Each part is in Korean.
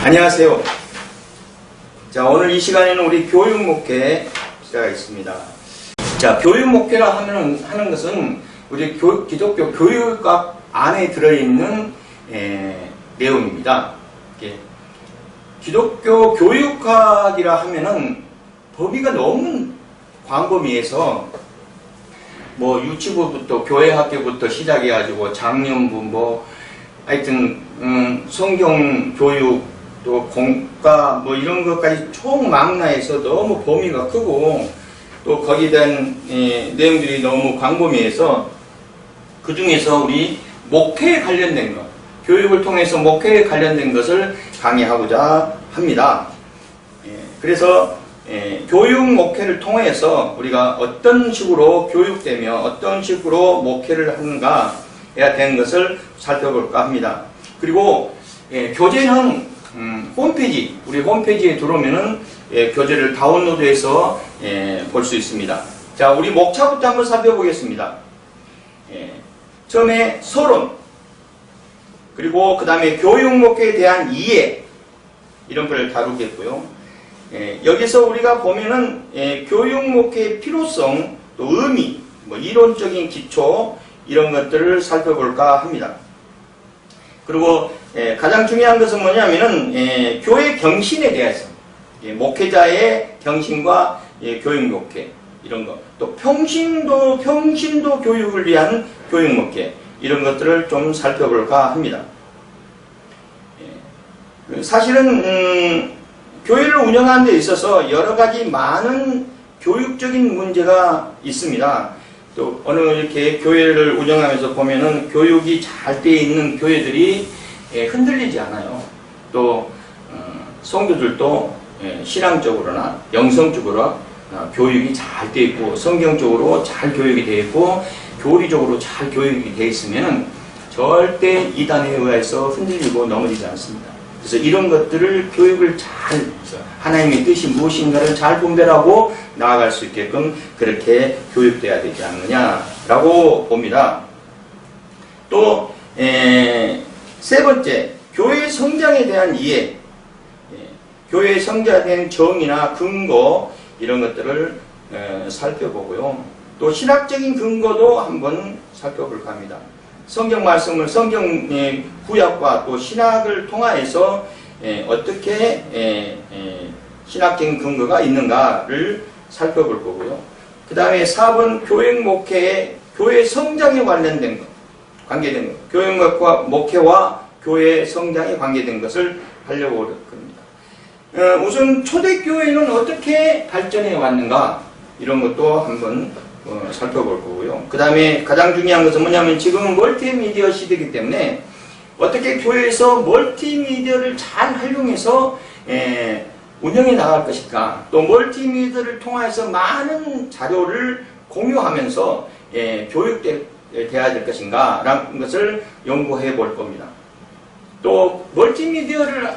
안녕하세요. 자, 오늘 이 시간에는 우리 교육 목회 시작하겠습니다. 자, 교육 목회라 하는 것은 우리 기독교 교육학 안에 들어있는 내용입니다. 기독교 교육학이라 하면은 범위가 너무 광범위해서 뭐 유치부부터 교회 학교부터 시작해가지고 작년부 하여튼 성경 교육 또 공과 뭐 이런 것까지 총망라해서 너무 범위가 크고 또 거기에 대한 내용들이 너무 광범위해서 그 중에서 우리 목회에 관련된 것, 교육을 통해서 목회에 관련된 것을 강의하고자 합니다. 그래서 교육 목회를 통해서 우리가 어떤 식으로 교육되며 어떤 식으로 목회를 하는가에 대한 것을 살펴볼까 합니다. 그리고 교재는 홈페이지, 우리 홈페이지에 들어오면은 교재를 다운로드해서 볼 수 있습니다. 자, 우리 목차부터 한번 살펴보겠습니다. 처음에 서론, 그리고 그 다음에 교육 목회에 대한 이해, 이런 걸 다루겠고요. 여기서 우리가 보면은 교육 목회의 필요성, 또 의미, 뭐 이론적인 기초, 이런 것들을 살펴볼까 합니다. 그리고 가장 중요한 것은 뭐냐면은 교회 경신에 대해서 목회자의 경신과 교육 목회 이런 것, 또 평신도 교육을 위한 교육 목회 이런 것들을 좀 살펴볼까 합니다. 사실은 교회를 운영하는 데 있어서 여러 가지 많은 교육적인 문제가 있습니다. 또 어느 이렇게 교회를 운영하면서 보면은 교육이 잘 되어 있는 교회들이 흔들리지 않아요. 또 성도들도 신앙적으로나 영성적으로 교육이 잘 되어 있고 성경적으로 잘 교육이 되어 있고 교리적으로 잘 교육이 되어 있으면 절대 이단에 의해서 흔들리고 넘어지지 않습니다. 그래서 이런 것들을 교육을 잘 하나님의 뜻이 무엇인가를 잘 분별하고 나아갈 수 있게끔 그렇게 교육돼야 되지 않느냐라고 봅니다. 또 세 번째, 교회의 성장에 대한 이해, 교회의 성장에 대한 정의나 근거 이런 것들을 살펴보고요. 또 신학적인 근거도 한번 살펴볼까 합니다. 성경 말씀을 성경의 구약과 또 신학을 통하여서 어떻게 신학적인 근거가 있는가를 살펴볼 거고요. 그 다음에 4번 교육 목회의 교회 성장에 관련된 것, 관계된 것, 교육 목회와 교회 성장에 관계된 것을 하려고 할 겁니다. 우선 초대교회는 어떻게 발전해 왔는가 이런 것도 한번 살펴볼 거고요. 그 다음에 가장 중요한 것은 뭐냐면 지금은 멀티미디어 시대이기 때문에 어떻게 교회에서 멀티미디어를 잘 활용해서 운영해 나갈 것인가, 또 멀티미디어를 통해서 많은 자료를 공유하면서 교육돼야 될 것인가 라는 것을 연구해 볼 겁니다. 또 멀티미디어를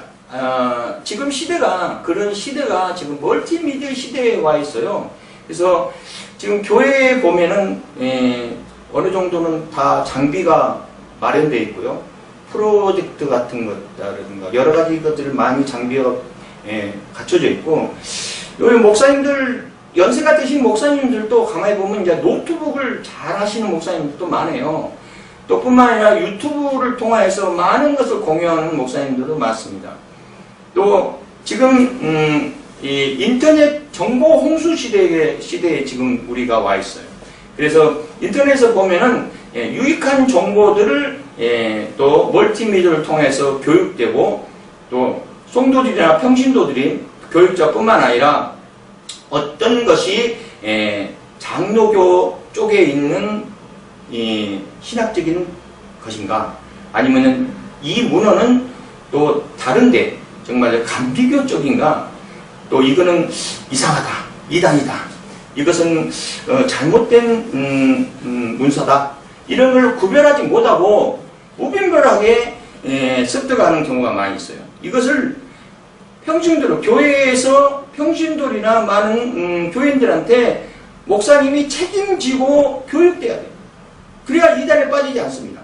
지금 시대가 그런 시대가 지금 멀티미디어 시대에 와 있어요. 그래서 지금 교회에 보면은 어느 정도는 다 장비가 마련되어 있고요. 프로젝트 같은 것이라든가 여러 가지 것들을 많이 장비가 갖춰져 있고, 여기 목사님들 연세가 드신 목사님들도 가만히 보면 이제 노트북을 잘 하시는 목사님들도 많아요. 또 뿐만 아니라 유튜브를 통해서 많은 것을 공유하는 목사님들도 많습니다. 또 지금 이 인터넷 정보 홍수 시대에 지금 우리가 와 있어요. 그래서 인터넷에서 보면은 유익한 정보들을 또 멀티미디어를 통해서 교육되고, 또 성도들이나 평신도들이 교육자뿐만 아니라 어떤 것이 장로교 쪽에 있는 이 신학적인 것인가, 아니면은 이 문헌은 또 다른데 정말 감비교 쪽인가, 또 이거는 이상하다, 이단이다, 이것은 잘못된 문서다, 이런 걸 구별하지 못하고 무분별하게 습득하는 경우가 많이 있어요. 이것을 평신도로 교회에서 평신도이나 많은 교인들한테 목사님이 책임지고 교육돼야 돼요. 그래야 이단에 빠지지 않습니다.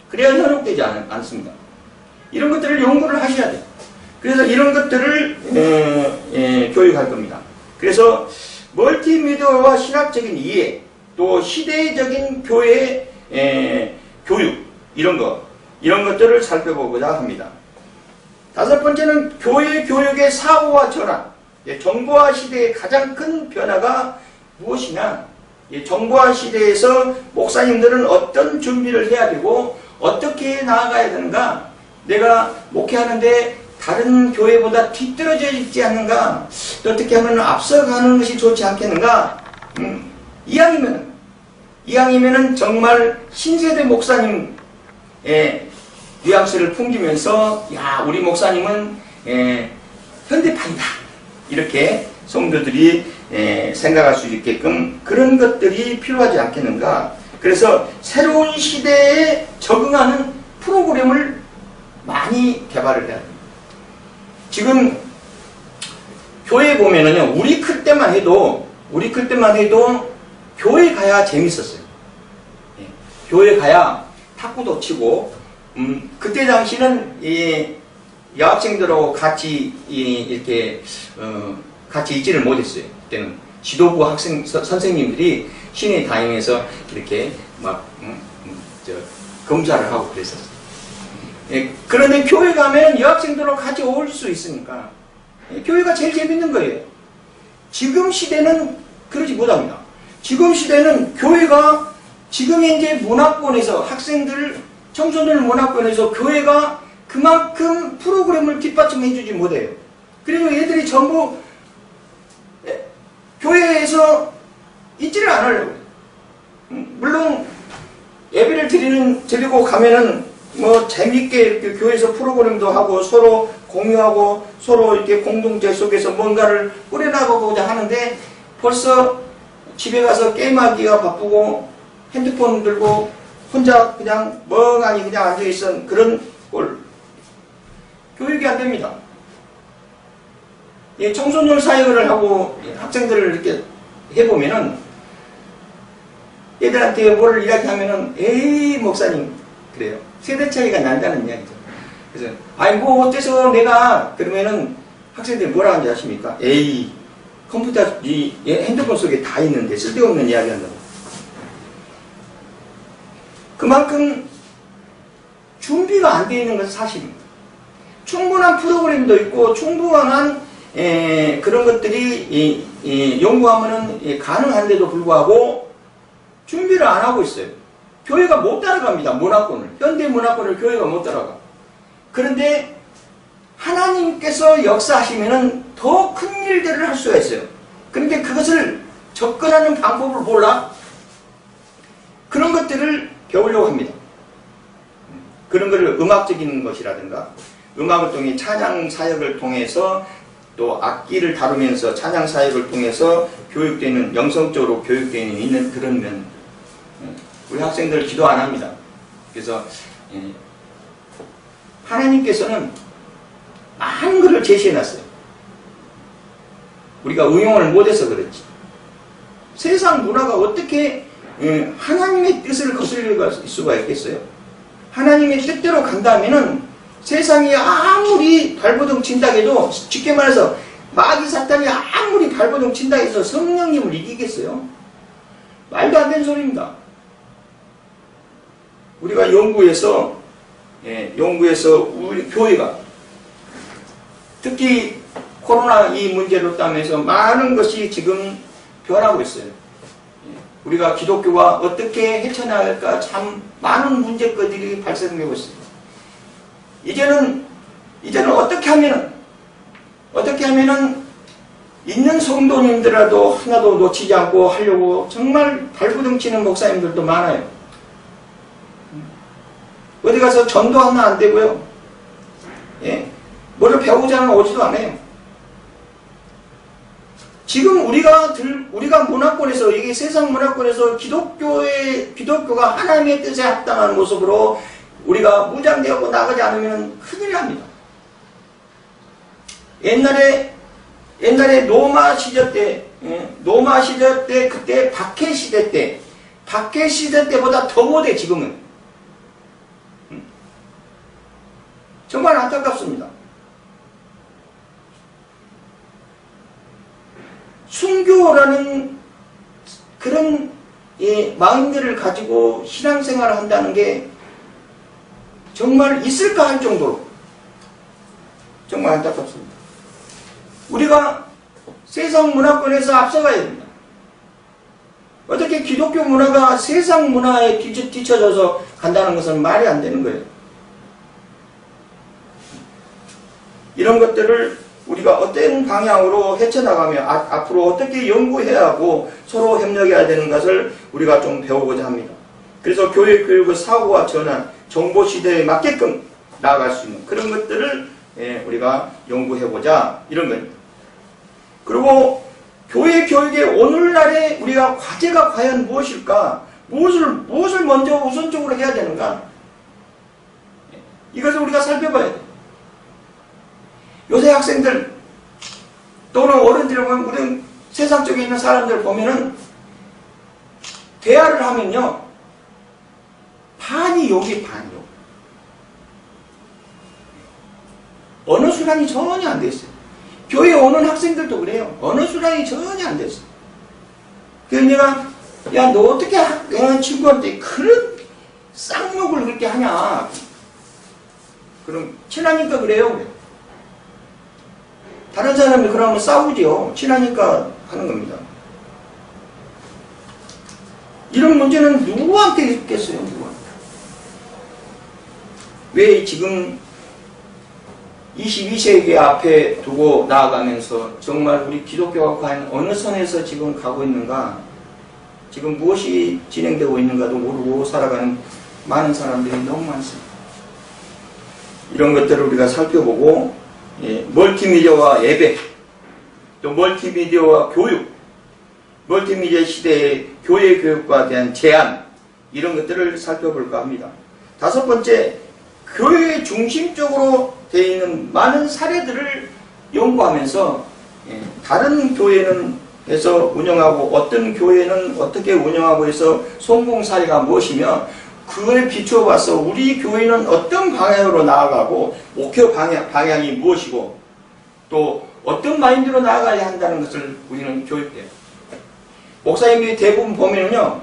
그래야 현혹되지 않습니다. 이런 것들을 연구를 하셔야 돼요. 그래서 이런 것들을 교육할 겁니다. 그래서 멀티미디어와 신학적인 이해, 또 시대적인 교회 교육 이런 것들을 살펴보고자 합니다. 다섯 번째는 교회 교육의 사고와 전환. 정보화 시대의 가장 큰 변화가 무엇이냐? 정보화 시대에서 목사님들은 어떤 준비를 해야 되고 어떻게 나아가야 되는가? 내가 목회하는데 다른 교회보다 뒤떨어져 있지 않는가? 어떻게 하면 앞서가는 것이 좋지 않겠는가? 이왕이면은 정말 신세대 목사님의 뉘앙스를 풍기면서 야, 우리 목사님은 현대판이다. 이렇게 성도들이 생각할 수 있게끔 그런 것들이 필요하지 않겠는가? 그래서 새로운 시대에 적응하는 프로그램을 많이 개발을 해야 됩니다. 지금 교회 보면은요, 우리 클 때만 해도 교회 가야 재밌었어요. 교회 가야 탁구도 치고, 그때 당시는 여학생들하고 같이 이렇게 같이 있지를 못했어요. 그때는 지도부 선생님들이 시내 다니면서 이렇게 막 검사를 하고 그랬었어요. 그런데 교회 가면 여학생들하고 같이 어울릴 수 있으니까 교회가 제일 재밌는 거예요. 지금 시대는 그러지 못합니다. 지금 시대는 교회가 지금 현재 문화권에서 학생들, 청소년 문화권에서 교회가 그만큼 프로그램을 뒷받침해주지 못해요. 그리고 얘들이 전부 교회에서 있지를 않으려고. 물론 예배를 드리고 가면은 뭐 재미있게 이렇게 교회에서 프로그램도 하고 서로 공유하고 서로 이렇게 공동체 속에서 뭔가를 꾸려나가고자 하는데 벌써 집에 가서 게임하기가 바쁘고 핸드폰 들고 혼자 그냥 멍하니 그냥 앉아있은 그런 꼴. 교육이 안 됩니다. 청소년 사역을 하고 학생들을 이렇게 해보면은 얘들한테 뭘 이야기하면은 에이 목사님 그래요. 세대 차이가 난다는 이야기죠. 그래서 아니 뭐 어때서 내가 그러면은 학생들이 뭐라 하는지 아십니까? 에이 컴퓨터 이 핸드폰 속에 다 있는데 쓸데없는 이야기 한다고. 그만큼 준비가 안 되어 있는 것은 사실입니다. 충분한 프로그램도 있고 충분한 그런 것들이 연구하면은 가능한데도 불구하고 준비를 안 하고 있어요. 교회가 못 따라갑니다. 문화권을. 현대 문화권을 교회가 못 따라가. 그런데 하나님께서 역사하시면은 더 큰 일들을 할 수가 있어요. 그런데 그것을 접근하는 방법을 몰라. 그런 것들을 배우려고 합니다. 그런 것을 음악적인 것이라든가 음악을 통해 찬양 사역을 통해서 또 악기를 다루면서 찬양 사역을 통해서 교육되는 영성적으로 교육되는 있는 그런 면. 우리 학생들 기도 안 합니다. 그래서 하나님께서는 많은 것을 제시해놨어요. 우리가 응용을 못해서 그렇지. 세상 문화가 어떻게 하나님의 뜻을 거슬릴 수가 있겠어요? 하나님의 뜻대로 간다면은 세상이 아무리 발버둥 친다 해도 쉽게 말해서 마귀 사탄이 아무리 발버둥 친다 해서 성령님을 이기겠어요? 말도 안 되는 소리입니다. 우리가 연구해서 우리 교회가 특히 코로나 이 문제로 따면서 많은 것이 지금 변하고 있어요. 우리가 기독교가 어떻게 헤쳐나갈까 참 많은 문제거리들이 발생되고 있습니다. 이제는 어떻게 하면은 있는 성도님들라도 하나도 놓치지 않고 하려고 정말 발버둥 치는 목사님들도 많아요. 어디 가서 전도 하나 안 되고요. 뭐를 배우자는 오지도 않아요. 지금 우리가 문화권에서 이게 세상 문화권에서 기독교가 하나님의 뜻에 합당한 모습으로 우리가 무장되고 나가지 않으면 큰일 납니다. 옛날에 로마 시대 때 그때 박해 시대 때보다 더 못해 지금은. 정말 안타깝습니다. 순교라는 그런 마음들을 가지고 신앙생활을 한다는 게 정말 있을까 할 정도로 정말 안타깝습니다. 우리가 세상 문화권에서 앞서가야 됩니다. 어떻게 기독교 문화가 세상 문화에 뒤처져서 간다는 것은 말이 안 되는 거예요. 이런 것들을 우리가 어떤 방향으로 헤쳐나가며 앞으로 어떻게 연구해야 하고 서로 협력해야 되는 것을 우리가 좀 배우고자 합니다. 그래서 교육의 사고와 전환, 정보시대에 맞게끔 나아갈 수 있는 그런 것들을 우리가 연구해보자 이런 겁니다. 그리고 교회 교육의 오늘날의 우리가 과제가 과연 무엇일까? 무엇을 먼저 우선적으로 해야 되는가? 이것을 우리가 살펴봐야 돼요. 요새 학생들 또는 어른들 보면 우리 세상 쪽에 있는 사람들 보면은 대화를 하면요 반이 욕이 반이요. 언어 수란이 전혀 안 돼 있어요. 교회 오는 학생들도 그래요. 언어 수란이 전혀 안 돼 있어요. 그래서 내가 야 너 어떻게 친구한테 그런 쌍욕을 그렇게 하냐? 그럼 친하니까 그래요. 다른 사람이 그러면 싸우지요. 친하니까 하는 겁니다. 이런 문제는 누구한테 있겠어요? 누구한테? 왜 지금 22세기 앞에 두고 나아가면서 정말 우리 기독교가 과연 어느 선에서 지금 가고 있는가, 지금 무엇이 진행되고 있는가도 모르고 살아가는 많은 사람들이 너무 많습니다. 이런 것들을 우리가 살펴보고 멀티미디어와 예배, 또 멀티미디어와 교육, 멀티미디어 시대의 교회 교육과 대한 제한, 이런 것들을 살펴볼까 합니다. 다섯 번째, 교회 중심적으로 되어 있는 많은 사례들을 연구하면서 다른 교회는 해서 운영하고 어떤 교회는 어떻게 운영하고 해서 성공 사례가 무엇이며 그걸 비추어봐서 우리 교회는 어떤 방향으로 나아가고 목표 방향이 무엇이고 또 어떤 마인드로 나아가야 한다는 것을 우리는 교육해요. 목사님들이 대부분 보면은요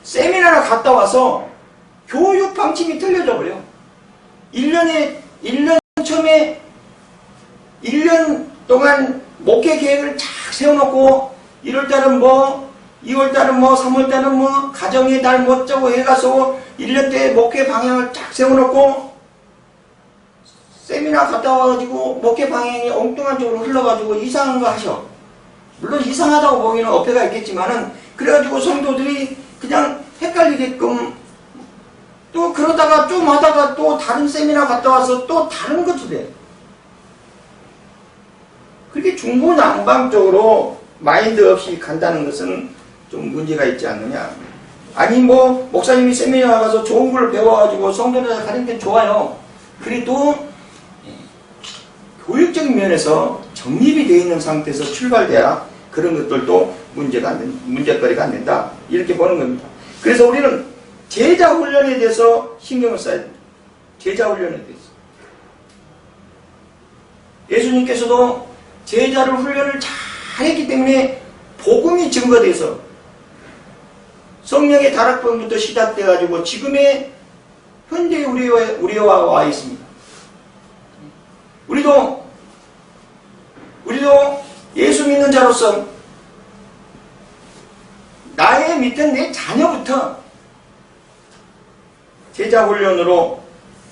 세미나를 갔다 와서 교육 방침이 틀려져 버려요. 1년 처음에 1년 동안 목회 계획을 쫙 세워놓고 1월달은 뭐 2월달은 뭐 3월달은 뭐 가정의 달 뭐 짜고 해가서 1년 때 목회 방향을 쫙 세워놓고 세미나 갔다 와가지고 목회 방향이 엉뚱한 쪽으로 흘러가지고 이상한 거 하셔. 물론 이상하다고 보기에는 어폐가 있겠지만은 그래가지고 성도들이 그냥 헷갈리게끔 또 그러다가 좀 하다가 또 다른 세미나 갔다 와서 또 다른 것도 돼. 그렇게 중구난방적으로 마인드 없이 간다는 것은 좀 문제가 있지 않느냐. 아니 뭐 목사님이 세미나 가서 좋은 걸 배워가지고 성도들 가는 게 좋아요. 그래도 교육적인 면에서 정립이 되어 있는 상태에서 출발돼야 그런 것들도 문제거리가 안 된다. 이렇게 보는 겁니다. 그래서 우리는 제자 훈련에 대해서 신경을 써야 됩니다. 제자 훈련에 대해서. 예수님께서도 제자를 훈련을 잘했기 때문에 복음이 증거돼서 성령의 다락방부터 시작돼가지고 지금의 현대 우리와 와 있습니다. 우리도 예수 믿는 자로서 나의 믿던 내 자녀부터 제자 훈련으로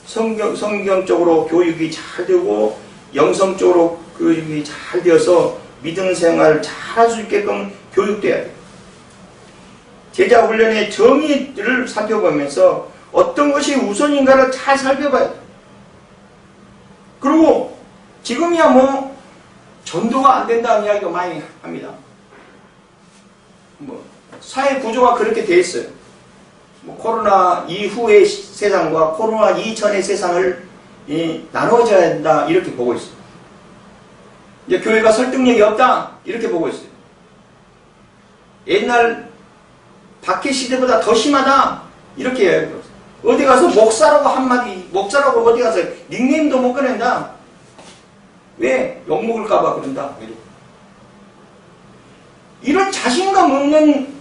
성경적으로 교육이 잘 되고 영성적으로 교육이 잘 되어서 믿음 생활을 잘 할 수 있게끔 교육돼야 돼요. 제자 훈련의 정의를 살펴보면서 어떤 것이 우선인가를 잘 살펴봐야 돼요. 그리고 지금이야 뭐 전도가 안 된다는 이야기가 많이 합니다. 뭐 사회 구조가 그렇게 돼 있어요. 뭐 코로나 이후의 세상과 코로나 이전의 세상을 나눠져야 된다 이렇게 보고 있어요. 이제 교회가 설득력이 없다 이렇게 보고 있어요. 옛날 박해 시대보다 더 심하다 이렇게 이야기해요. 어디 가서 목사라고 한마디, 목사라고 어디 가서 닉네임도 못 꺼낸다. 왜? 욕먹을까봐 그런다. 이런 자신감 없는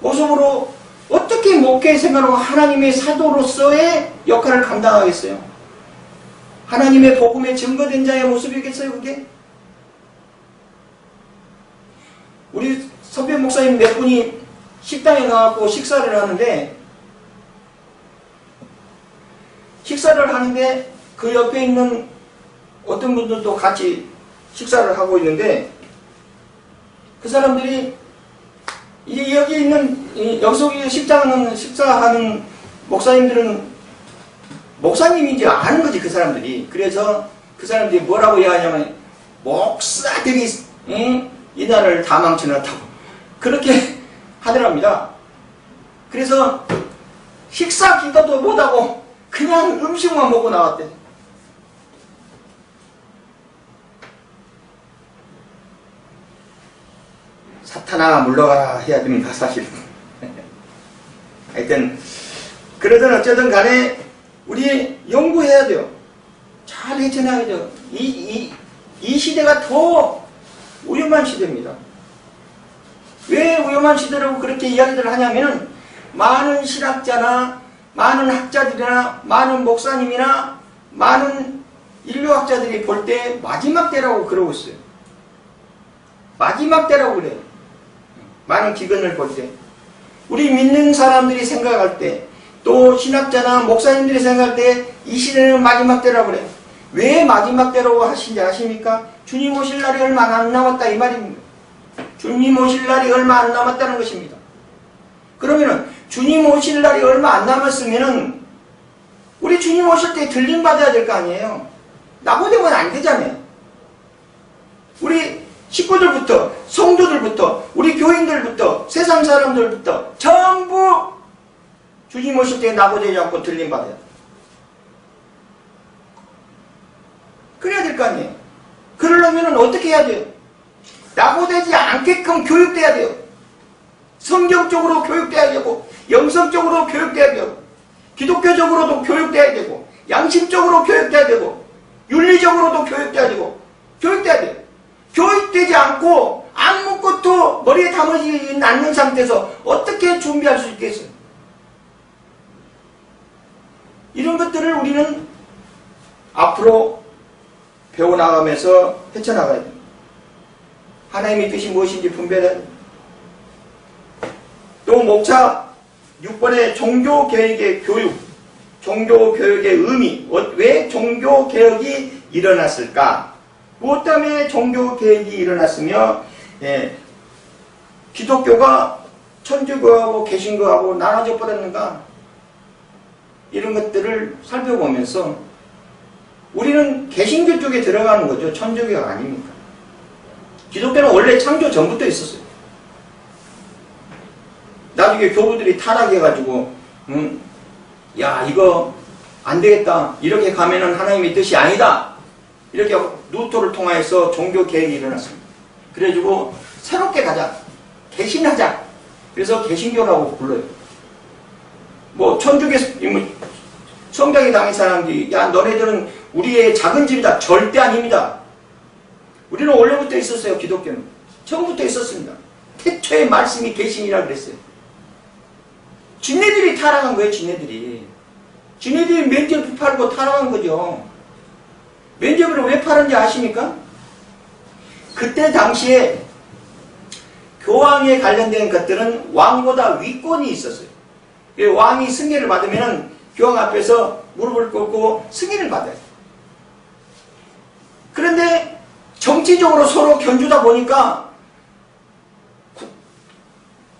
모습으로 어떻게 목회 생활하고 하나님의 사도로서의 역할을 감당하겠어요? 하나님의 복음에 증거된 자의 모습이겠어요, 그게? 우리 선배 목사님 몇 분이 식당에 나와서 식사를 하는데 그 옆에 있는 어떤 분들도 같이 식사를 하고 있는데 그 사람들이 여기 있는 여기서 식사하는 목사님들은 목사님인지 아는 거지, 그 사람들이. 그래서 그 사람들이 뭐라고 이야기하냐면 목사들이 이날을 다 망쳐놨다고 그렇게 하더랍니다. 그래서 식사 기도도 못하고 그냥 음식만 먹고 나왔대. 사탄아 물러가라 해야 됩니다, 사실은. 하여튼 그러든 어쩌든 간에 우리 연구해야 돼요. 잘 헤쳐나가야 돼요. 이 시대가 더 위험한 시대입니다. 왜 위험한 시대라고 그렇게 이야기를 하냐면은 많은 신학자나 많은 학자들이나 많은 목사님이나 많은 인류학자들이 볼 때 마지막 때라고 그러고 있어요. 마지막 때라고 그래요. 많은 기근을 볼 때. 우리 믿는 사람들이 생각할 때, 또 신학자나 목사님들이 생각할 때 이 시대는 마지막 때라고 그래요. 왜 마지막 때라고 하신지 아십니까? 주님 오실 날이 얼마 안 남았다 이 말입니다. 주님 오실 날이 얼마 안 남았다는 것입니다. 그러면은 주님 오실 날이 얼마 안 남았으면은 우리 주님 오실 때 들림 받아야 될 거 아니에요. 낙오되면 안 되잖아요. 우리 식구들부터, 성도들부터, 우리 교인들부터, 세상 사람들부터 전부 주님 오실 때 낙오되지 않고 들림 받아야 돼. 그래야 될 거 아니에요. 그러려면 어떻게 해야 돼요? 낙오되지 않게끔 교육돼야 돼요. 성경적으로 교육돼야 되고, 영성적으로 교육돼야 되고, 기독교적으로도 교육돼야 되고, 양심적으로 교육돼야 되고, 윤리적으로도 교육돼야 되고, 교육돼야 돼요. 교육되지 않고 아무것도 머리에 담아지지 않는 상태에서 어떻게 준비할 수 있겠어요? 이런 것들을 우리는 앞으로 배워나가면서 헤쳐나가야 됩니다. 하나님의 뜻이 무엇인지 분별해야 됩니다. 또 목차 6번의 종교개혁의 교육, 종교개혁의 의미, 왜 종교개혁이 일어났을까? 무엇 때문에 종교개혁이 일어났으며 기독교가 천주교하고 개신교하고 나눠져 버렸는가? 이런 것들을 살펴보면서 우리는 개신교 쪽에 들어가는 거죠. 천주교가 아닙니까? 기독교는 원래 창조 전부터 있었어요. 나중에 교부들이 타락해가지고 야 이거 안 되겠다. 이렇게 가면은 하나님의 뜻이 아니다. 이렇게 루터를 통하여서 종교개혁이 일어났습니다. 그래가지고 새롭게 가자. 개신하자. 그래서 개신교라고 불러요. 뭐 천주교 성장이 당한 사람들이 야 너네들은 우리의 작은 집이다. 절대 아닙니다. 우리는 원래부터 있었어요. 기독교는. 처음부터 있었습니다. 태초의 말씀이 개신이라 그랬어요. 지네들이 타락한 거예요. 지네들이 면죄부 팔고 타락한 거죠. 면죄부를 왜 팔았는지 아십니까? 그때 당시에 교황에 관련된 것들은 왕보다 위권이 있었어요. 왕이 승계를 받으면 교황 앞에서 무릎을 꿇고 승인을 받아요. 그런데 정치적으로 서로 견주다 보니까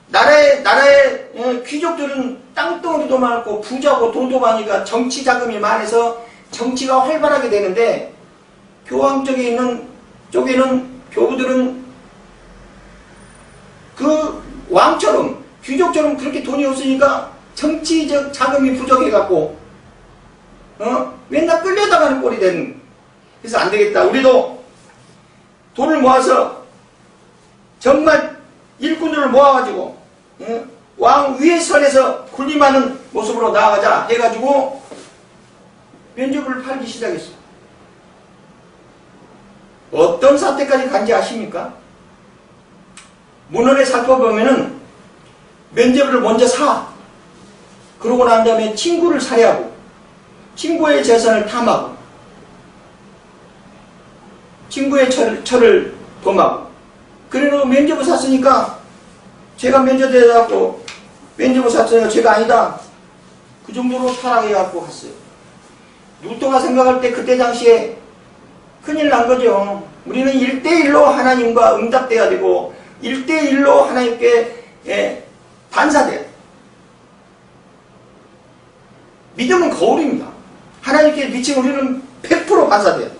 나라의 귀족들은 땅덩어리도 많고 부자고 돈도 많으니까 정치 자금이 많아서 정치가 활발하게 되는데 교황 쪽에는 교부들은 그 왕처럼 귀족처럼 그렇게 돈이 없으니까 정치적 자금이 부족해갖고 맨날 끌려다가는 꼴이 되는. 그래서 안 되겠다. 우리도 돈을 모아서 정말 일꾼들을 모아가지고 왕 위에 선에서 군림하는 모습으로 나아가자 해가지고 면죄부를 팔기 시작했어요. 어떤 사태까지 간지 아십니까? 문헌에 살펴보면은 면죄부를 먼저 사. 그러고 난 다음에 친구를 살해하고 친구의 재산을 탐하고 친구의 철을 범하고 그래서 면죄부 샀으니까 제가 면죄대라고 면죄부 샀으니까 제가 아니다. 그 정도로 타락해갖고 갔어요. 루터가 생각할 때 그때 당시에 큰일 난 거죠. 우리는 1대1로 하나님과 응답돼야 되고 1대1로 하나님께 반사돼야 돼요. 믿음은 거울입니다. 하나님께 비친 우리는 100% 반사돼야 돼요.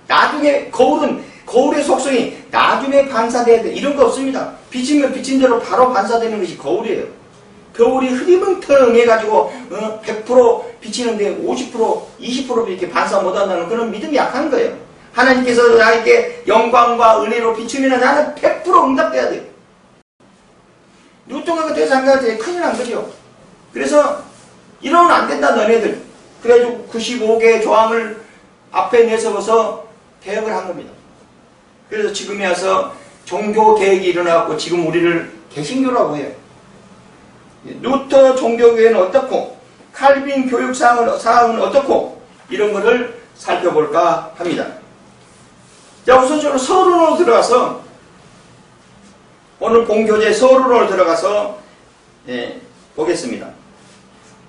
나중에 거울의 속성이 나중에 반사돼야 돼. 이런 거 없습니다. 비치면 비친 대로 바로 반사되는 것이 거울이에요. 거울이 흐리멍텅해가지고 100% 비치는데 50%, 20% 이렇게 반사 못한다는 그런 믿음이 약한 거예요. 하나님께서 나에게 영광과 은혜로 비추면 나는 100% 응답돼야 돼요. 루터가 그때 생각할 때 큰일 난 거죠. 그래서 이러면 안 된다 너네들. 그래가지고 95개의 조항을 앞에 내세워서 개혁을 한 겁니다. 그래서 지금에 와서 종교 개혁이 일어나고 지금 우리를 개신교라고 해요. 루터 종교교회는 어떻고 칼빈 교육 사항은 어떻고 이런 것을 살펴볼까 합니다. 자, 우선적으로 서론으로 들어가서 오늘 본교재 서론으로 들어가서 보겠습니다.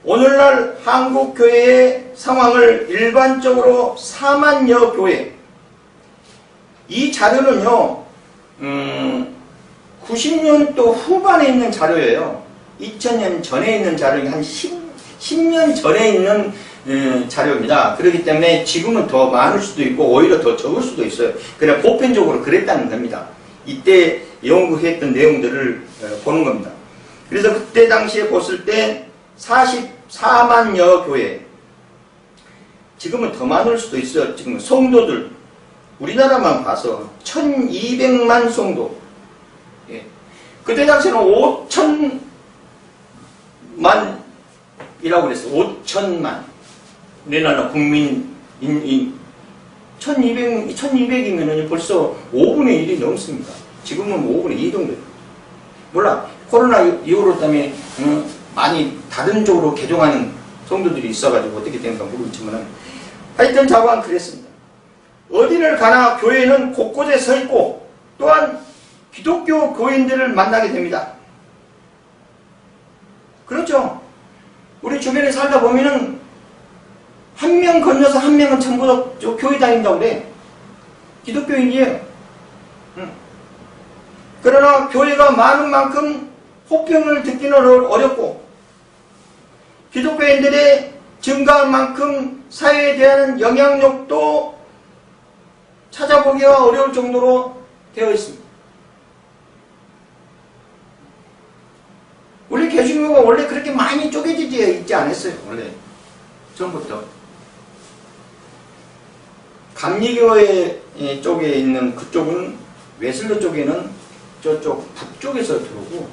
오늘날 한국교회의 상황을 일반적으로 4만여 교회 이 자료는요 90년도 후반에 있는 자료예요. 2000년 전에 있는 자료는 한 10년 전에 있는 자료입니다. 그렇기 때문에 지금은 더 많을 수도 있고 오히려 더 적을 수도 있어요. 그냥 보편적으로 그랬다는 겁니다. 이때 연구했던 내용들을 보는 겁니다. 그래서 그때 당시에 봤을 때 44만여 교회, 지금은 더 많을 수도 있어요. 지금 성도들 우리나라만 봐서 1200만 성도, 그때 당시에는 5천만이라고 그랬어요. 5천만. 우리나라 국민 1200이면 벌써 5분의 1이 넘습니다. 지금은 5분의 2 정도. 몰라. 코로나 이후로 때문에 많이 다른 쪽으로 개종하는 성도들이 있어가지고 어떻게 된가 모르겠지만 하여튼 자고한 그랬습니다. 어디를 가나 교회는 곳곳에 서 있고 또한 기독교 교인들을 만나게 됩니다. 그렇죠. 우리 주변에 살다 보면은 한 명 건너서 한 명은 전부 다 교회 다닌다고 그래. 기독교인이에요. 그러나 교회가 많은 만큼 호평을 듣기는 어렵고 기독교인들의 증가한 만큼 사회에 대한 영향력도 찾아보기가 어려울 정도로 되어 있습니다. 우리 개신교가 원래 그렇게 많이 쪼개지지 있지 않았어요. 원래 처음부터 감리교회 쪽에 있는 그쪽은 웨슬러 쪽에는 저쪽 북쪽에서 들어오고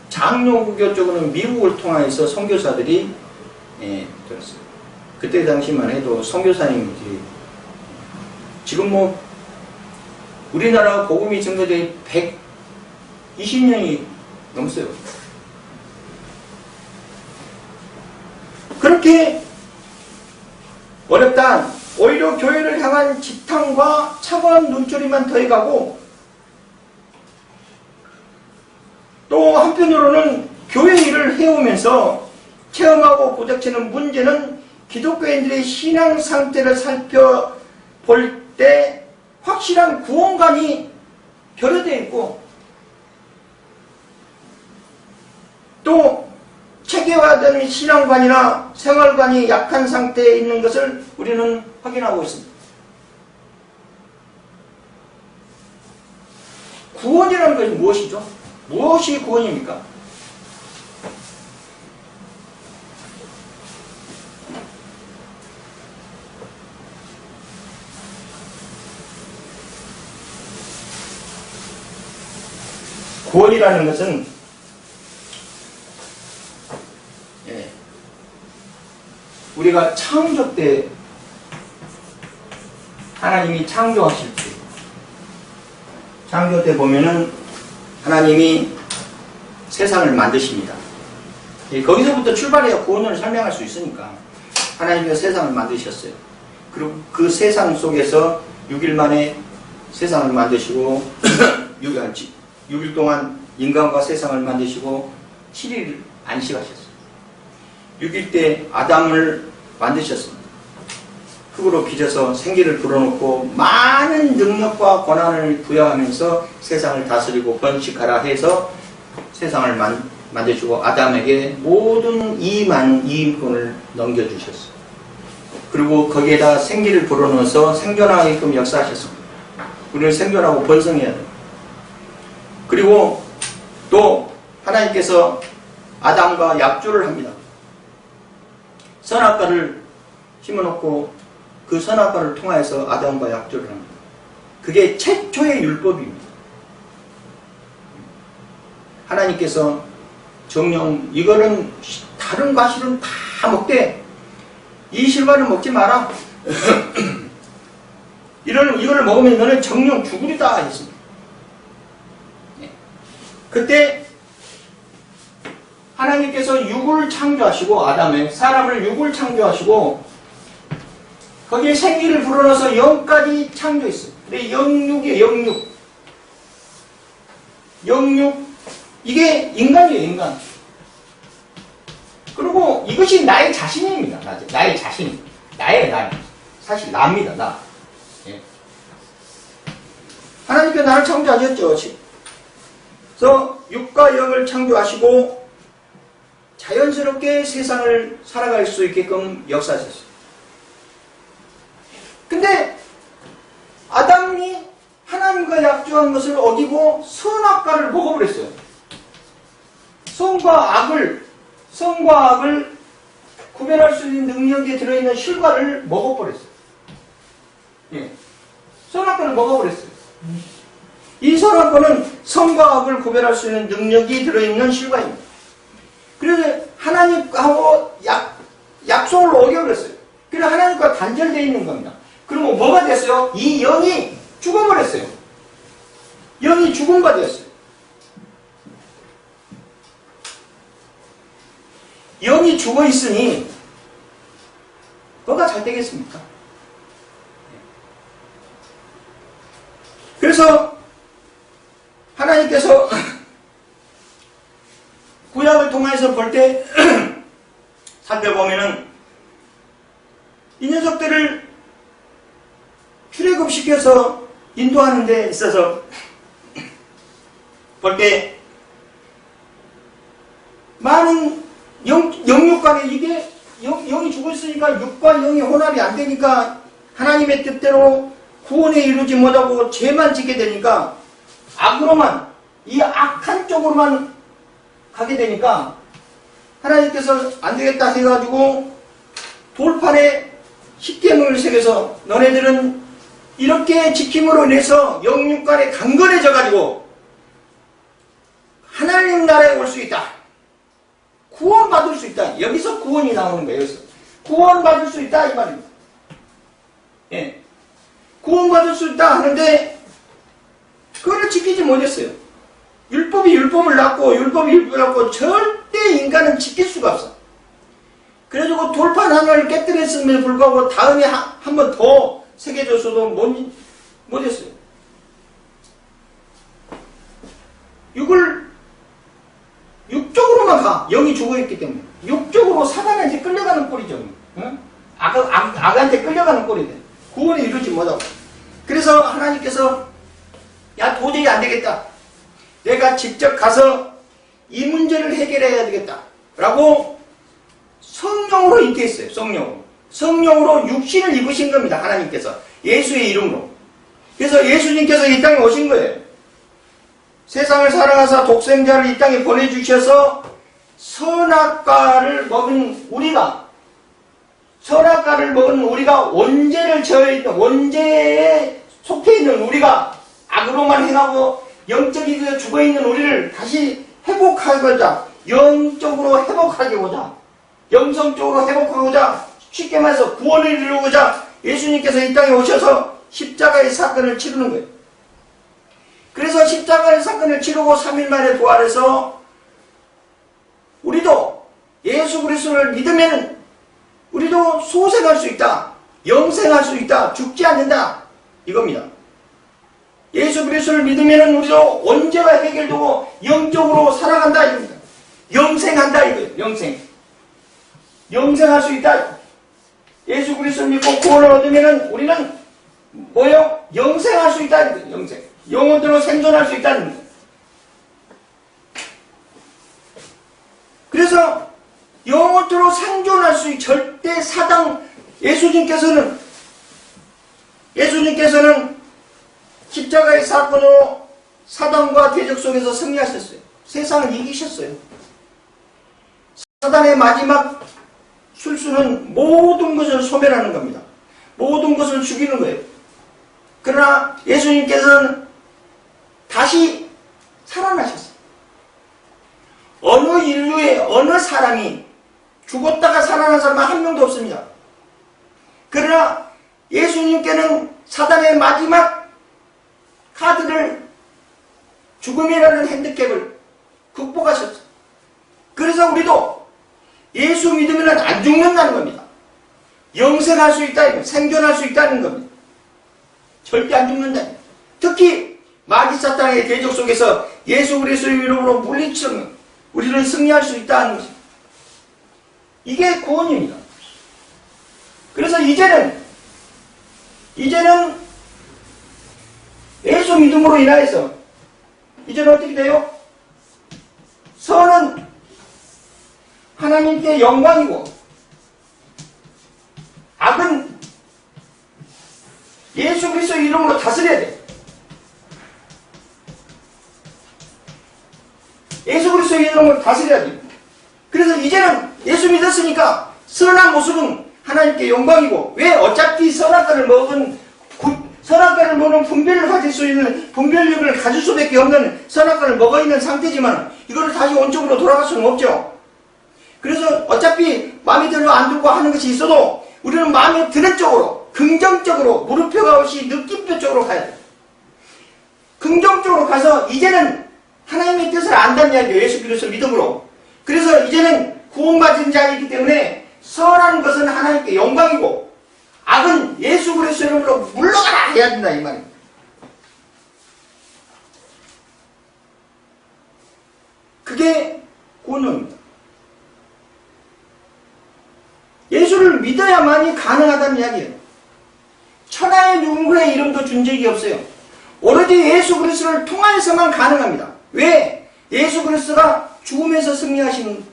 장로교 쪽은 미국을 통해서 선교사들이 들었어요. 그때 당시만 해도 선교사님들이 지금 뭐 우리나라 복음이 증거된 120년이 넘었어요. 그렇게 어렵다. 오히려 교회를 향한 지탄과 차가운 눈초리만 더해가고 또 한편으로는 교회 일을 해오면서 체험하고 부닥치는 문제는 기독교인들의 신앙 상태를 살펴볼 때 확실한 구원관이 결여되어 있고 또 체계화된 신앙관이나 생활관이 약한 상태에 있는 것을 우리는 확인하고 있습니다. 구원이라는 것이 무엇이죠? 무엇이 구원입니까? 구원이라는 것은 우리가 창조 때 하나님이 창조하실 때 창조 때 보면은 하나님이 세상을 만드십니다. 거기서부터 출발해야 구원을 설명할 수 있으니까 하나님께서 세상을 만드셨어요. 그리고 그 세상 속에서 6일 만에 세상을 만드시고 6일 동안 인간과 세상을 만드시고 7일 안식하셨어요. 6일 때 아담을 만드셨습니다. 흙으로 빚어서 생기를 불어넣고 많은 능력과 권한을 부여하면서 세상을 다스리고 번식하라 해서 세상을 만드시고 아담에게 모든 이 많은 이인권을 넘겨주셨어요. 그리고 거기에다 생기를 불어넣어서 생존하게끔 역사하셨습니다. 우리는 생존하고 번성해야 돼요. 그리고 또 하나님께서 아담과 약조를 합니다. 선악과를 심어놓고 그 선악과를 통하여서 아담과 약조를 합니다. 그게 최초의 율법입니다. 하나님께서 정령 이거는 다른 과실은 다 먹되 이 실과는 먹지 마라. 이거를 먹으면 너는 정령 죽으리다 했습니다. 그때 하나님께서 육을 창조하시고 아담의 사람을 육을 창조하시고 거기에 생기를 불어넣어서 영까지 창조했어요. 근데 영육이에요. 영육 이게 인간이에요. 인간. 그리고 이것이 나의 자신입니다. 나의 자신. 나의 사실 나입니다. 나. 예. 하나님께서 나를 창조하셨죠. 그래서 육과 영을 창조하시고 자연스럽게 세상을 살아갈 수 있게끔 역사하셨어요. 근데 아담이 하나님과 약조한 것을 어기고 선악과를 먹어버렸어요. 선과 악을 구별할 수 있는 능력이 들어있는 실과를 먹어버렸어요. 예. 선악과를 먹어버렸어요. 이 선악과는 선과 악을 구별할 수 있는 능력이 들어있는 실과입니다. 그래서 하나님하고 약속을 어겨버렸어요. 그래서 하나님과 단절되어 있는 겁니다. 그러면 뭐가 됐어요? 이 영이 죽어버렸어요. 영이 죽음바 되었어요. 영이 죽어있으니 뭐가 잘 되겠습니까? 그래서 하나님께서 구약을 통해서 볼 때 살펴보면은 이 녀석들을 출애굽시켜서 인도하는 데 있어서 볼 때 많은 영육 간에 이게 영이 죽었으니까 육과 영이 혼합이 안 되니까 하나님의 뜻대로 구원에 이루지 못하고 죄만 짓게 되니까 악으로만 이 악한 쪽으로만 가게 되니까 하나님께서 안 되겠다 해가지고 돌판에 십계명을 새겨서 너네들은 이렇게 지킴으로 인해서 영육 간에 강건해져 가지고 하나님 나라에 올 수 있다. 구원받을 수 있다. 여기서 구원이 나오는 거예요. 여기서. 구원받을 수 있다 이 말입니다. 예. 구원받을 수 있다 하는데 그걸 지키지 못했어요. 율법이 율법을 낳고 율법이 율법을 낳고 절대 인간은 지킬 수가 없어. 그래가지고 돌판 하나를 깨뜨렸음에도 불구하고 다음에 한 번 더 새겨줘서도 못했어요. 육적으로만 가. 영이 죽어있기 때문에. 육적으로 사단한테 끌려가는 꼴이죠. 응? 악한테 끌려가는 꼴이 돼. 구원을 이루지 못하고. 그래서 하나님께서 야 도저히 안 되겠다. 내가 직접 가서 이 문제를 해결해야 되겠다. 라고 성령으로 잉태했어요. 성령으로 육신을 입으신 겁니다. 하나님께서. 예수의 이름으로. 그래서 예수님께서 이 땅에 오신 거예요. 세상을 사랑하사 독생자를 이 땅에 보내주셔서 선악과를 먹은 우리가 원죄에 속해 있는 우리가 악으로만 행하고 영적이게 죽어있는 우리를 다시 회복하고자 영적으로 회복하고자 영성적으로 회복하고자 쉽게 말해서 구원을 이루고자 예수님께서 이 땅에 오셔서 십자가의 사건을 치르는 거예요. 그래서 십자가의 사건을 치르고 3일 만에 부활해서 우리도 예수 그리스도를 믿으면 우리도 소생할 수 있다. 영생할 수 있다. 죽지 않는다. 이겁니다. 예수 그리스도를 믿으면 우리도 언제가 해결되고 영적으로 살아간다. 이겁니다. 영생한다. 이거예요. 영생할 수 있다. 예수 그리스도를 믿고 구원을 얻으면 우리는 뭐요? 영생할 수 있다. 영생. 영원토록 생존할 수 있다는 거예요. 그래서 영원토록 생존할 수 있는 절대 사당 예수님께서는 십자가의 사건으로 사단과 대적 속에서 승리하셨어요. 세상을 이기셨어요. 사단의 마지막 술수는 모든 것을 소멸하는 겁니다. 모든 것을 죽이는 거예요. 그러나 예수님께서는 다시 살아나셨어요. 어느 인류의 어느 사람이 죽었다가 살아난 사람은 한 명도 없습니다. 그러나 예수님께는 사단의 마지막 카드를 죽음이라는 핸디캡을 극복하셨어요. 그래서 우리도 예수 믿으면 안 죽는다는 겁니다. 영생할 수 있다, 생존할 수 있다는 겁니다. 절대 안 죽는다. 특히 마귀 사탄의 대적 속에서 예수 그리스도의 이름으로 물리치면 우리는 승리할 수 있다는 것입니다. 이게 구원입니다. 그래서 이제는 예수 믿음으로 인하여서 이제는 어떻게 돼요? 선은 하나님께 영광이고 악은 예수 그리스도 이름으로 다스려야 돼. 예수 그리스도 이름으로 다스려야 돼. 그래서 이제는 예수 믿었으니까 선한 모습은 하나님께 영광이고, 왜? 어차피 선악과를 먹은 분별을 가질 수 있는, 분별력을 가질 수밖에 없는 선악과를 먹어 있는 상태지만 이거를 다시 원점으로 돌아갈 수는 없죠. 그래서 어차피 마음에 들고 안 들고 하는 것이 있어도 우리는 마음에 드는 쪽으로, 긍정적으로, 물음표가 없이 느낌표 쪽으로 가야 돼요. 긍정적으로 가서 이제는 하나님의 뜻을 안다는 이야기예요. 예수 그리스도 믿음으로. 그래서 이제는 구원받은 자이기 때문에 선한 것은 하나님께 영광이고 악은 예수 그리스도 이름으로 물러가라 해야 된다 이 말입니다. 그게 구원입니다. 예수를 믿어야만이 가능하다는 이야기예요. 천하의 누구의 이름도 준 적이 없어요. 오로지 예수 그리스도를 통하여서만 가능합니다. 왜? 예수 그리스도가 죽음에서 승리하신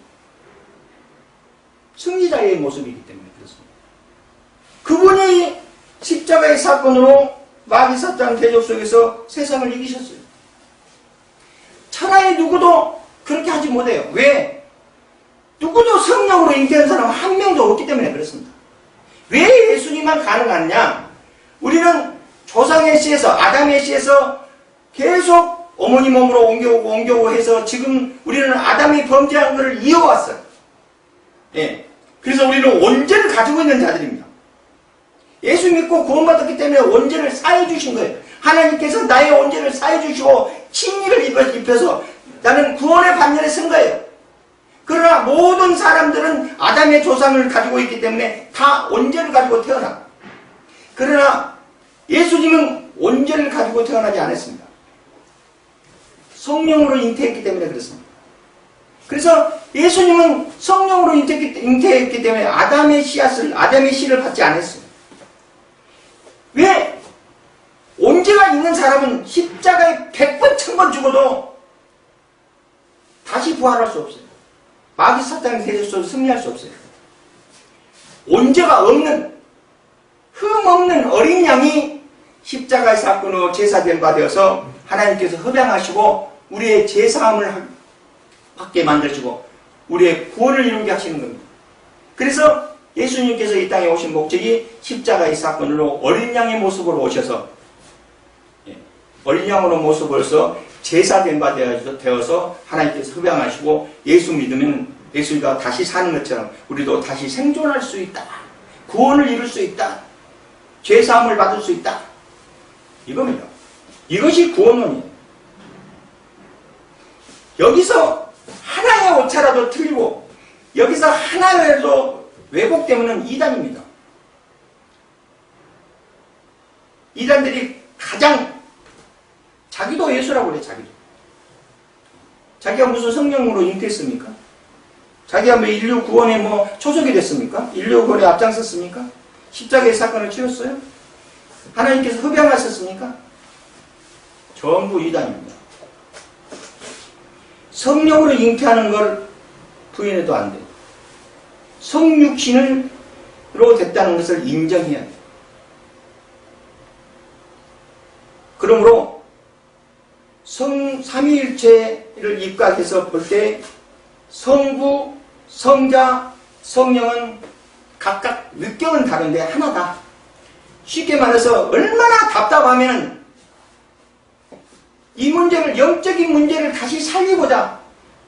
승리자의 모습이기 때문에 그렇습니다. 그분이 십자가의 사건으로 마귀 사탄 대적 속에서 세상을 이기셨어요. 천하의 누구도 그렇게 하지 못해요. 왜? 누구도 성령으로 잉태한 사람 한 명도 없기 때문에 그렇습니다. 왜 예수님만 가능하느냐? 우리는 조상의 씨에서, 아담의 씨에서 계속 어머니 몸으로 옮겨오고 해서 지금 우리는 아담이 범죄한 것을 이어왔어요. 예. 그래서 우리는 원죄를 가지고 있는 자들입니다. 예수 믿고 구원받았기 때문에 원죄를 사해주신 거예요. 하나님께서 나의 원죄를 사해주시고 칭의를 입혀서 나는 구원의 반열에 선 거예요. 그러나 모든 사람들은 아담의 조상을 가지고 있기 때문에 다 원죄를 가지고 태어나. 그러나 예수님은 원죄를 가지고 태어나지 않았습니다. 성령으로 잉태했기 때문에 그렇습니다. 그래서 예수님은 성령으로 잉태했기 때문에 아담의 씨를 받지 않았어요. 왜? 원죄가 있는 사람은 십자가에 100번 1000번 죽어도 다시 부활할 수 없어요. 마귀 사탄의 대적으로 승리할 수 없어요. 원죄가 없는, 흠 없는 어린 양이 십자가의 사건으로 제사된 바 되어서 하나님께서 협양하시고 우리의 제사함을 받게 만드시고 우리의 구원을 이루게 하시는 겁니다. 그래서 예수님께서 이 땅에 오신 목적이 십자가의 사건으로 어린 양의 모습으로 오셔서 어린 양으로 모습으로서 제사된 바 되어서 하나님께서 협양하시고 예수 믿으면 예수가 다시 사는 것처럼 우리도 다시 생존할 수 있다. 구원을 이룰 수 있다. 죄사함을 받을 수 있다. 이겁니다. 이것이 구원론이에요. 여기서 하나의 오차라도 틀리고 여기서 하나라도 왜곡되면 이단입니다. 이단들이 가장 자기도 예수라고 그래. 자기가 무슨 성령으로 잉태했습니까? 자기가 뭐 인류 구원에 뭐 초석이 됐습니까? 인류 구원에 앞장섰습니까? 십자가의 사건을 치렀어요? 하나님께서 흡양하셨습니까? 전부 이단입니다. 성령으로 잉태하는 걸 부인해도 안 돼요. 성육신으로 됐다는 것을 인정해야 돼요. 그러므로 삼위일체를 입각해서 볼 때 성부, 성자, 성령은 각각 느낌은 다른데 하나다. 쉽게 말해서 얼마나 답답하면 이 문제를, 영적인 문제를 다시 살리고자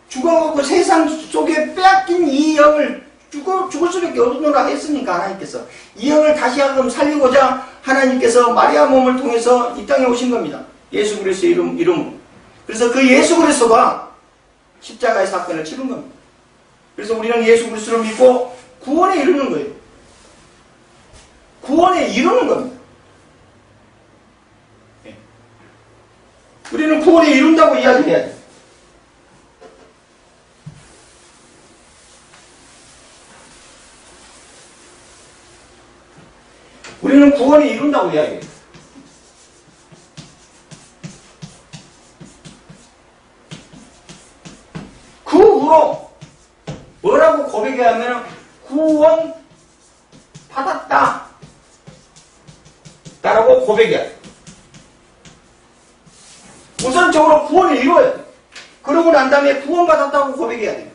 죽어가고 세상 속에 빼앗긴 이 영을 죽을 수밖에 없노라 했으니까 하나님께서 이 영을 다시 하금 살리고자 하나님께서 마리아 몸을 통해서 이 땅에 오신 겁니다. 예수 그리스도의 이름으로. 그래서 그 예수 그리스도가 십자가의 사건을 치른 겁니다. 그래서 우리는 예수 그리스도를 믿고 구원에 이르는 거예요. 구원에 이르는 겁니다. 우리는 구원에 이룬다고 이야기해야 돼요. 우리는 구원에 이룬다고 이야기해요. 그 후로 뭐라고 고백해야 하면 구원 받았다 라고 고백해야 돼요. 우선적으로 구원을 이루어야 돼요. 그러고 난 다음에 구원받았다고 고백해야 돼요.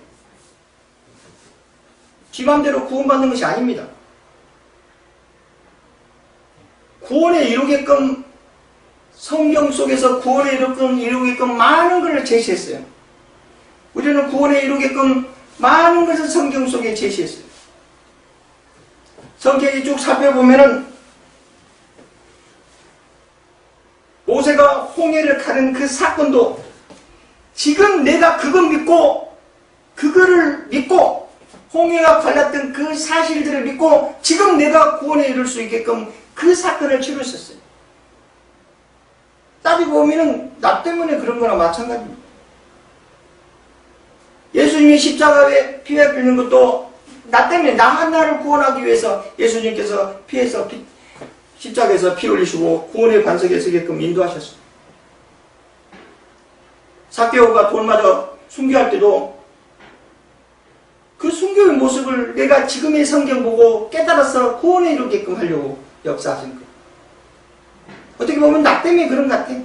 지 맘대로 구원받는 것이 아닙니다. 구원에 이루게끔 성경 속에서 구원에 이루게끔 많은 것을 제시했어요. 우리는 구원에 이루게끔 많은 것을 성경 속에 제시했어요. 성경이 쭉 살펴보면은 모세가 홍해를 가른 그 사건도 지금 내가 그거를 믿고 홍해가 갈랐던 그 사실들을 믿고 지금 내가 구원에 이룰 수 있게끔 그 사건을 치루셨어요. 따지고 보면은 나 때문에 그런 거나 마찬가지입니다. 예수님이 십자가에 피 흘리는 것도 나 때문에 나 하나를 구원하기 위해서 예수님께서 십자가에서 피 흘리시고 구원의 반석에 서게끔 인도하셨습니다. 삭개오가 돌 맞아 순교할 때도 그 순교의 모습을 내가 지금의 성경 보고 깨달아서 구원에 이루게끔 하려고 역사하신 거예요. 어떻게 보면 나 때문에 그런 것 같아.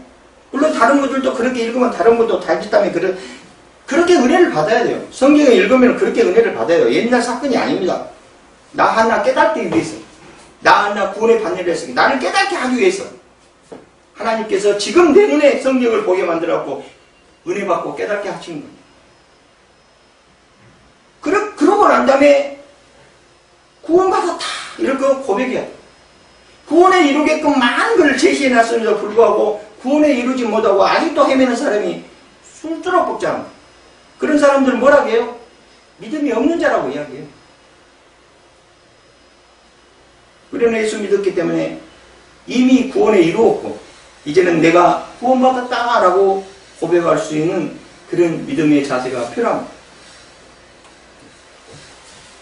물론 다른 분들도 그렇게 읽으면 다른 분도 달기 때문에 그렇게 은혜를 받아야 돼요. 성경을 읽으면 그렇게 은혜를 받아야 돼요. 옛날 사건이 아닙니다. 나 하나 깨닫기 위해서, 나 하나 구원의 받는 위해서, 나를 깨닫게 하기 위해서 하나님께서 지금 내 눈에 성경을 보게 만들었고 은혜 받고 깨닫게 하시는 겁니다. 그러고 난 다음에 구원받았다 이렇게 고백해야 돼요. 구원에 이루게끔 많은 걸 제시해놨음에도 불구하고 구원에 이루지 못하고 아직도 헤매는 사람이 술주로 복잡합니다. 그런 사람들은 뭐라고 해요? 믿음이 없는 자라고 이야기해요. 우리는 예수 믿었기 때문에 이미 구원에 이루었고 이제는 내가 구원받았다라고 고백할 수 있는 그런 믿음의 자세가 필요합니다.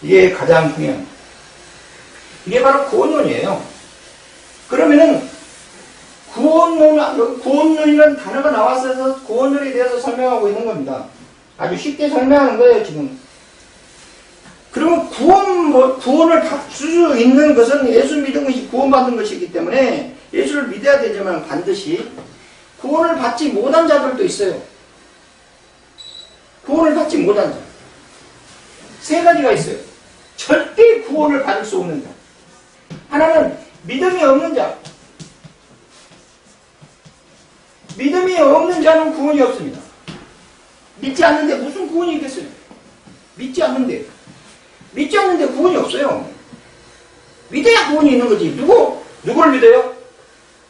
이게 가장 중요합니다. 이게 바로 구원론이에요. 그러면은 구원론이라는 단어가 나와서 구원론에 대해서 설명하고 있는 겁니다. 아주 쉽게 설명하는 거예요, 지금. 그러면 구원을 받을 수 있는 것은 예수 믿은 것이 구원받은 것이기 때문에 예수를 믿어야 되지만 반드시 구원을 받지 못한 자들도 있어요. 구원을 받지 못한 자. 세 가지가 있어요. 절대 구원을 받을 수 없는 자. 하나는 믿음이 없는 자. 믿음이 없는 자는 구원이 없습니다. 믿지 않는데 무슨 구원이 있겠어요? 믿지 않는데 구원이 없어요. 믿어야 구원이 있는 거지. 누구를 믿어요?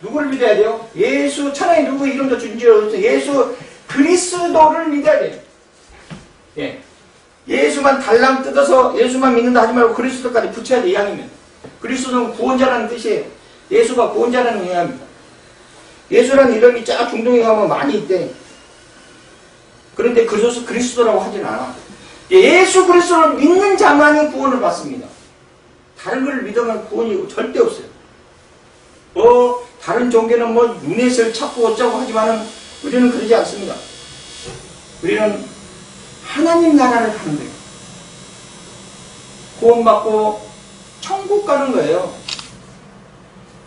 누구를 믿어야 돼요? 예수, 천하에 누구 이름도 준지 없어요. 예수 그리스도를 믿어야 돼요. 예. 예수만 달랑 뜯어서 예수만 믿는다 하지 말고 그리스도까지 붙여야 돼, 이왕이면. 그리스도는 구원자라는 뜻이에요. 예수가 구원자라는 의미입니다. 예수라는 이름이 쫙 중동에 가면 많이 있대. 그런데 그리스도라고 하진 않아. 예수 그리스도를 믿는 자만이 구원을 받습니다. 다른 걸 믿으면 구원이 절대 없어요. 다른 종교는 유넷을 찾고 어쩌고 하지만은 우리는 그러지 않습니다. 우리는 하나님 나라를 가는 거예요. 구원받고 천국 가는 거예요.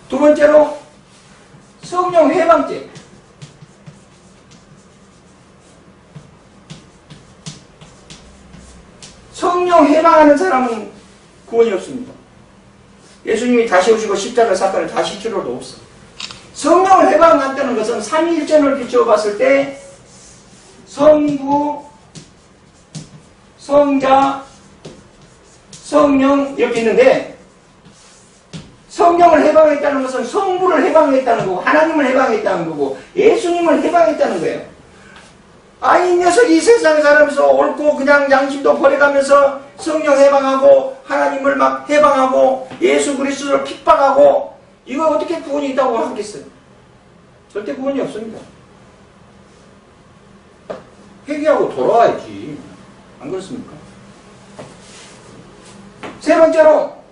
두 번째로 성령 회방죄. 성령 회방하는 사람은 구원이 없습니다. 예수님이 다시 오시고 십자가 사건을 다시 치러도 없어. 성령을 회방한다는 것은 삼위일전을 비추어 봤을 때 성부, 성자, 성령 이렇게 있는데, 성령을 해방했다는 것은 성부를 해방했다는 거고 하나님을 해방했다는 거고 예수님을 해방했다는 거예요. 이 녀석이 이 세상에 살면서 옳고 그냥 양심도 버려가면서 성령 해방하고 하나님을 막 해방하고 예수 그리스도를 핍박하고 이거 어떻게 구원이 있다고 하겠어요? 절대 구원이 없습니다. 회개하고 돌아와야지. 안 그렇습니까? 세 번째로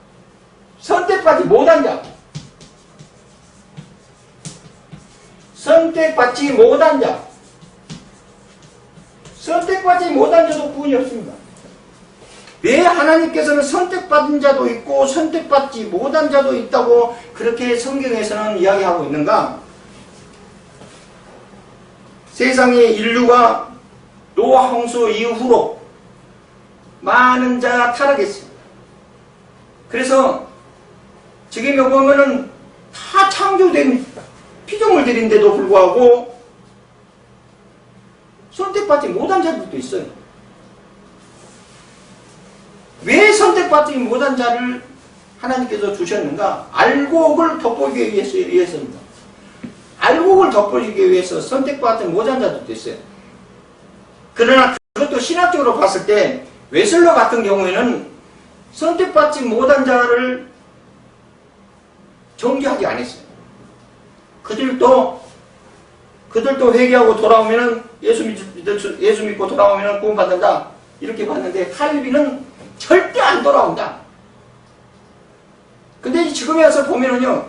선택받지 못한 자. 선택받지 못한 자. 선택받지 못한 자도 구원이 없습니다. 왜 하나님께서는 선택받은 자도 있고 선택받지 못한 자도 있다고 그렇게 성경에서는 이야기하고 있는가? 세상의 인류가 노아 홍수 이후로 많은 자가 타락했어요. 그래서 지금 여기 보면은 다 창조된 피조물들인데도 불구하고 선택받지 못한 자들도 있어요. 왜 선택받지 못한 자를 하나님께서 주셨는가? 알곡을 돋보이기 위해서입니다. 알곡을 돋보이기 위해서 선택받지 못한 자들도 있어요. 그러나 그것도 신학적으로 봤을 때 웨슬러 같은 경우에는 선택받지 못한 자를 정죄하지 않았어요. 그들도 회개하고 돌아오면은 예수 믿고 돌아오면은 구원받는다 이렇게 봤는데 칼빈은 절대 안 돌아온다. 근데 지금에 와서 보면은요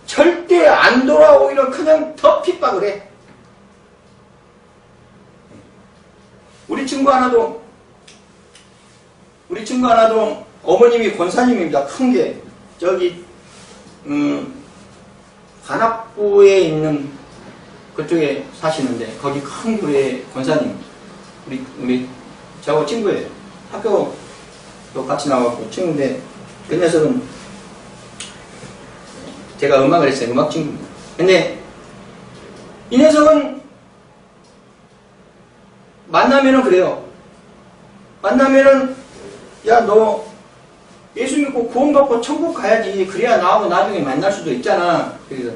절대 안 돌아오기는 그냥 더 핍박을 해. 우리 친구 하나도 어머님이 권사님입니다. 큰 게 저기 관악구에 있는 그쪽에 사시는데 거기 큰 교회 권사님 우리 저하고 친구예요. 학교도 같이 나왔고 친구인데 그 녀석은 제가 음악을 했어요. 음악 친구입니다. 근데 이 녀석은 만나면은 그래요. 만나면은 야 너 예수 믿고 구원받고 천국 가야지. 그래야 나하고 나중에 만날 수도 있잖아. 그래서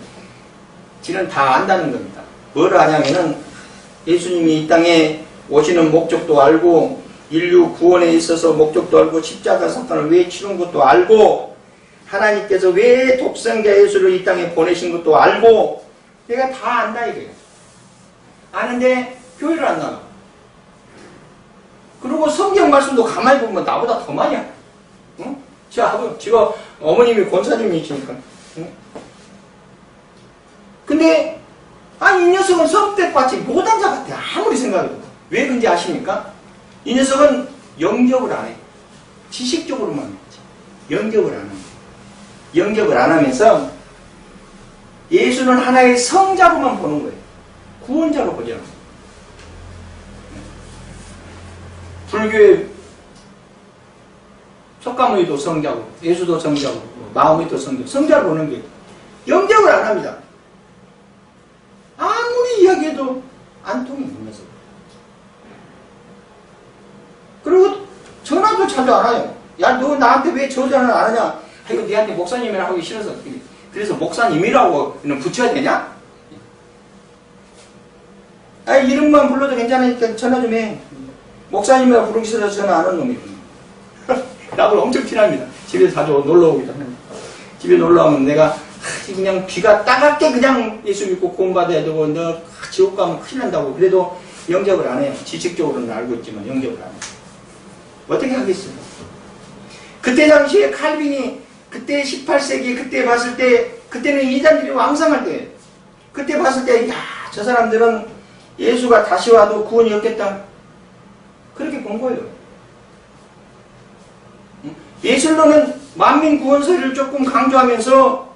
지는 다 안다는 겁니다. 뭘 아냐면은 예수님이 이 땅에 오시는 목적도 알고 인류 구원에 있어서 목적도 알고 십자가 사건을 왜 치른 것도 알고 하나님께서 왜 독생자 예수를 이 땅에 보내신 것도 알고 내가 다 안다 이거예요. 아는데 교회를 안 나가. 그리고 성경 말씀도 가만히 보면 나보다 더 많이 알아. 응? 제가 어머님이 권사님이시니까. 응? 근데 이 녀석은 선택받지 못한 자 같아. 아무리 생각해도. 왜 그런지 아십니까? 이 녀석은 영접을 안 해. 지식적으로만 했지. 영접을 안 합니다. 영접을 안 하면서 예수는 하나의 성자로만 보는 거예요. 구원자로 보지 않아요. 불교의 석가모니도 성자고 예수도 성자고 마음이도 성자로 보는 게 영접을 안 합니다. 아무리 이야기해도 안 통해서. 그리고 전화도 자주 안 와요. 야, 너 나한테 왜 전화를 안 하냐? 이거 니한테 목사님이라 하기 싫어서. 그래서 목사님이라고 붙여야 되냐? 이름만 불러도 괜찮으니까 전화 좀 해. 목사님이라 부르기 싫어서 저는 아는 놈이거든요. 나를 엄청 친합니다. 집에 자주 놀러 오기도 합니다. 집에 놀러 오면 내가 그냥 귀가 따갑게 그냥 예수 믿고 구원받아야 되고 너 지옥 가면 큰일 난다고 그래도 영접을 안 해요. 지식적으로는 알고 있지만 영접을 안 해요. 어떻게 하겠어요? 그때 당시에 칼빈이 그때 18세기 그때 봤을 때 그때는 이단들이 왕성할 때예요. 그때 봤을 때 야, 저 사람들은 예수가 다시 와도 구원이 없겠다. 그렇게 본 거예요. 예술로는 만민 구원설을 조금 강조하면서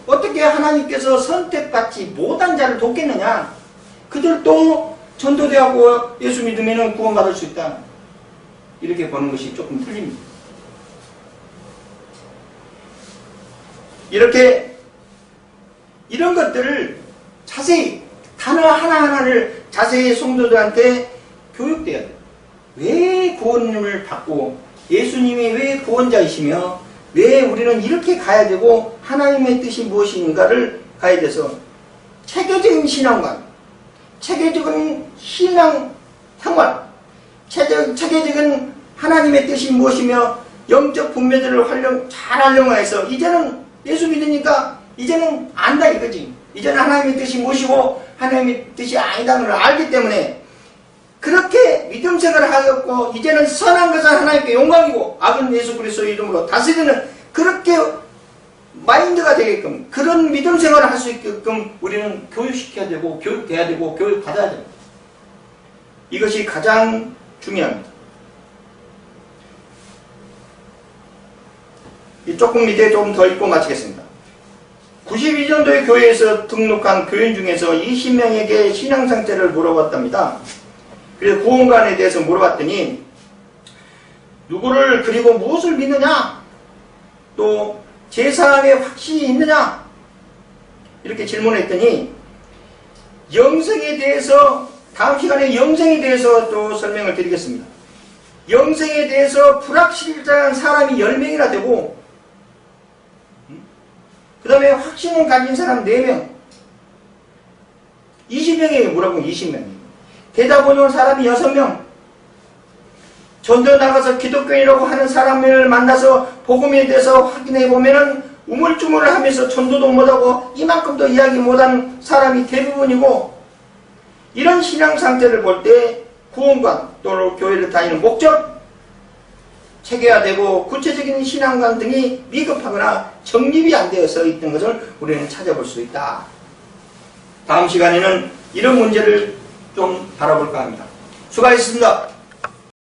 어떻게 하나님께서 선택받지 못한 자를 돕겠느냐. 그들도 전도대하고 예수 믿으면 구원받을 수 있다. 이렇게 보는 것이 조금 틀립니다. 이렇게 이런 것들을 자세히 단어 하나하나를 자세히 성도들한테 교육돼야 돼요. 왜 구원을 받고 예수님이 왜 구원자이시며 왜 우리는 이렇게 가야 되고 하나님의 뜻이 무엇인가를 가야 돼서 체계적인 신앙관, 체계적인 신앙 생활, 체계적인 하나님의 뜻이 무엇이며 영적 분배들을 잘 활용해서 이제는 예수 믿으니까 이제는 안다 이거지. 이제는 하나님의 뜻이 무엇이고 하나님의 뜻이 아니다는 걸 알기 때문에 그렇게 믿음 생활을 하였고 이제는 선한 것은 하나님께 영광이고 악은 예수 그리스도의 이름으로 다스리는 그렇게 마인드가 되게끔 그런 믿음 생활을 할 수 있게끔 우리는 교육시켜야 되고 교육돼야 되고 교육받아야 됩니다. 이것이 가장 중요합니다. 조금 밑에 조금 더 읽고 마치겠습니다. 92년도에 교회에서 등록한 교인 중에서 20명에게 신앙 상태를 물어봤답니다. 그래서 구원관에 대해서 물어봤더니 누구를 그리고 무엇을 믿느냐? 또 제사함의 확신이 있느냐? 이렇게 질문했더니 영생에 대해서 다음 시간에 영생에 대해서 또 설명을 드리겠습니다. 영생에 대해서 불확실한 사람이 10명이나 되고 그 다음에 확신을 가진 사람 4명 20명에게 물어보면 20명 대답을 온 사람이 6명 전도 나가서 기독교인이라고 하는 사람을 만나서 복음에 대해서 확인해 보면은 우물쭈물을 하면서 전도도 못하고 이만큼도 이야기 못하는 사람이 대부분이고 이런 신앙 상태를 볼 때 구원관 또는 교회를 다니는 목적 체계화되고 구체적인 신앙관 등이 미흡하거나 정립이 안 되어서 있던 것을 우리는 찾아볼 수 있다. 다음 시간에는 이런 문제를 좀 바라볼까 합니다. 수고하셨습니다.